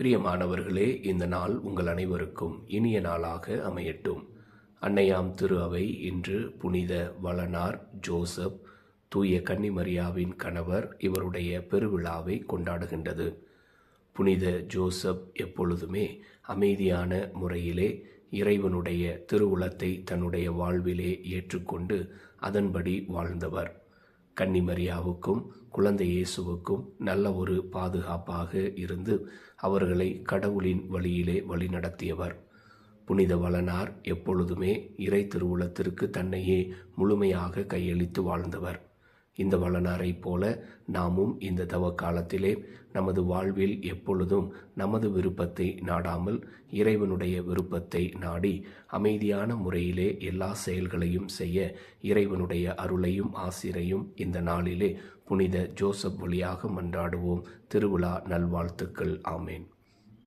பிரியமானவர்களே, இந்த நாள் உங்கள் அனைவருக்கும் இனிய நாளாக அமையட்டும். அன்னையாம் திரு அவை இன்று புனித வளனார் ஜோசப், தூய கன்னிமரியாவின் கணவர், இவருடைய பெருவிழாவை கொண்டாடுகின்றது. புனித ஜோசப் எப்பொழுதுமே அமைதியான முறையிலே இறைவனுடைய திருவுளத்தை தன்னுடைய வாழ்விலே ஏற்றுக்கொண்டு அதன்படி வாழ்ந்தவர். கன்னிமரியாவுக்கும் குழந்தை இயேசுவுக்கும் நல்ல ஒரு பாதுகாப்பாக இருந்து அவர்களை கடவுளின் வழியிலே வழிநடத்தியவர். புனித வளனார் எப்பொழுதுமே இறை திருவுளத்திற்கு தன்னையே முழுமையாக கையளித்து வாழ்ந்தவர். இந்த வளனாரைப் போல நாமும் இந்த தவ காலத்திலே நமது வாழ்வில் எப்பொழுதும் நமது விருப்பத்தை நாடாமல் இறைவனுடைய விருப்பத்தை நாடி அமைதியான முறையிலே எல்லா செயல்களையும் செய்ய இறைவனுடைய அருளையும் ஆசிரையும் இந்த நாளிலே புனித ஜோசப் வழியாக மன்றாடுவோம். திருவிழா நல்வாழ்த்துக்கள். ஆமேன்.